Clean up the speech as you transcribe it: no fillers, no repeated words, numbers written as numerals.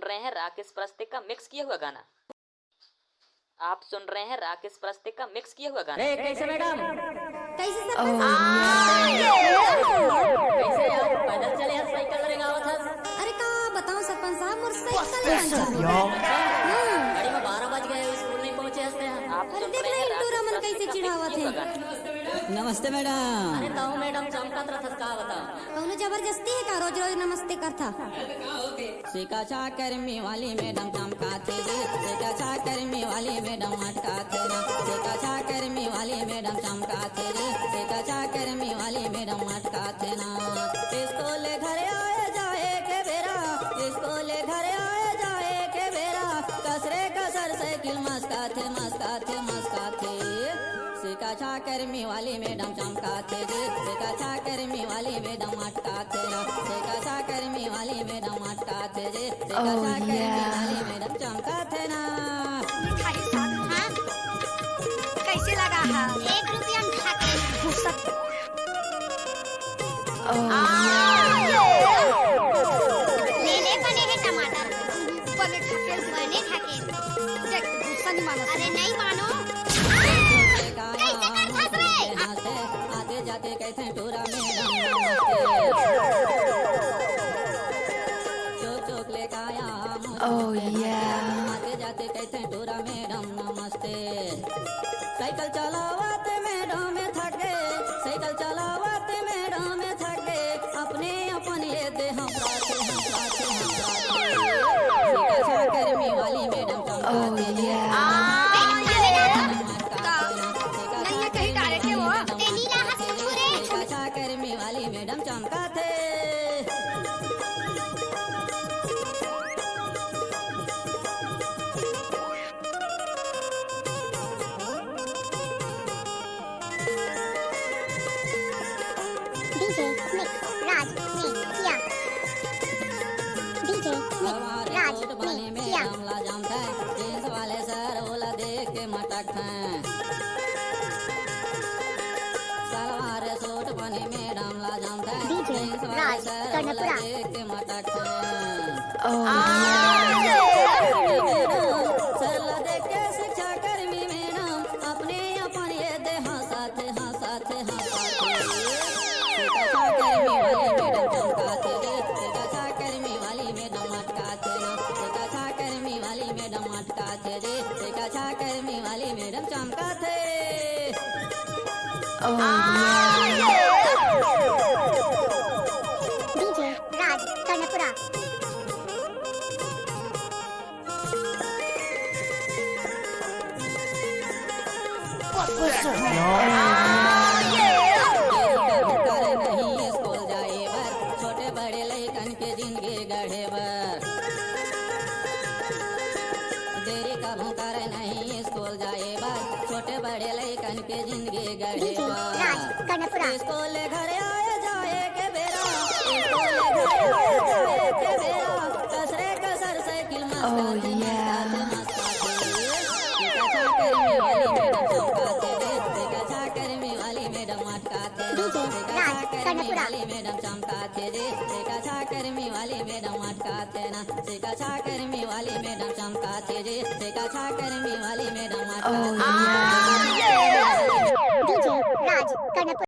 रहे हैं राकेश परस्ते का मिक्स किया हुआ गाना। आप सुन रहे हैं राकेश परस्ते का मिक्स किया हुआ गाना। कैसे मैडम? कैसे सब कैसे यार पैदल चले हैं साइकिल लगे गावत है? अरे का बताऊं सरपंच साहब मोर साइकिल गाड़ी में 12 बज गए स्कूल नहीं पहुंचे हंसते हैं। आप अरे सुन देख रहे ना हैं इंटू रमन राकेश कैसे परस्ते का चिढ़ावत मिक्स किया हुआ है। गाना। नमस्ते मैडम। अरे ताऊ मैडम चमकत रहत का बताओ। कौनो जबरदस्ती है का रोज रोज नमस्ते करता। सिका कर्मी वाली मैडम चमकाते रे, सिका कर्मी वाली मैडम अटकाते ना, सिका कर्मी वाली मैडम चमकाते रे, सिका कर्मी वाली मैडम अटकाते ना। स्कूल घर आए जाए के बेरा, स्कूल घर आए जाए के बेरा, कसरे कसर साइकिल मस्काते मस्काते मस्काते। सिका कर्मी वाली मैडम चमकाते रे, सिका कर्मी वाली मैडम अटकाते ना, सिका कर्मी वाली मैडम अटकाते रे, सिका कर्मी वाली मैडम चमकाते ना। कैसे लगा है? 1 रुपया में खाते ले ले बने हैं टमाटर बने ठाके देख गुस्सा नहीं मानो। अरे नहीं मानो कैसे कर फंस रे? आते जाते कहते टूरा मैडम चोक चोक ले काया आते जाते कहते टूरा मैडम नमस्ते। साइकिल चलावत मैडम में थक गए, साइकिल चलावत मैडम में थक गए, अपने अपन ये दे हम प्राथे हम प्राथे हम प्राथे। सिका कर्मी वाली मैडम चमकाते रे, नहीं है कहीं डायरेक्ट है वो तेली ला हाथ छुरे सिका कर्मी वाली मैडम चमकाते। डीजे मिक्स राज ने किया डीजे मिक्स राज ने किया। जींस वाले सर ओला देख के मटक हैं, सलवार सूट बने मैडम ला जानता है, डीजे जींस वाले राज सर कर्णपुरा। ओला देख के मटक हैं। सर ला देख के शिक्षा कर्मी मैडम अपने अपन ये दे हंसाते हंसाते हंसाते। सिका कर्मी वाली मैडम चमकाते रे, सिका कर्मी वाली मैडम अटकाते ना, सिका कर्मी वाली मैडम अटकाते रे, सिका कर्मी वाली मैडम चमकाते। डीजे राज कर्णपुरा। करे नहीं स्कूल जाए बर, छोटे बड़े लइकन के जिंदगी गढ़े बर। देरी कभू करे नहीं स्कूल जाए बर, छोटे बड़े लइकन के जिंदगी गढ़े डीजे राज बर। कर्णपुरा। स्कूल घर आए जाए के बेरा, स्कूल घर आए जाए के बेरा, कसरे कसर साइकिल मस्काते मस्काते मस्काते। सिका कर्मी वाली मैडम चमकाते रे, सिका कर्मी वाली मैडम अटकाते ना, डीजे सिका राज कर्मी कर्णपुरा। वाली मैडम चमकाते रे, सिका कर्मी वाली मैडम अटकाते ना, सिका कर्मी वाली मैडम चमकाते रे, सिका कर्मी वाली मैडम अटकाते ना। डीजे राज कर्णपुरा।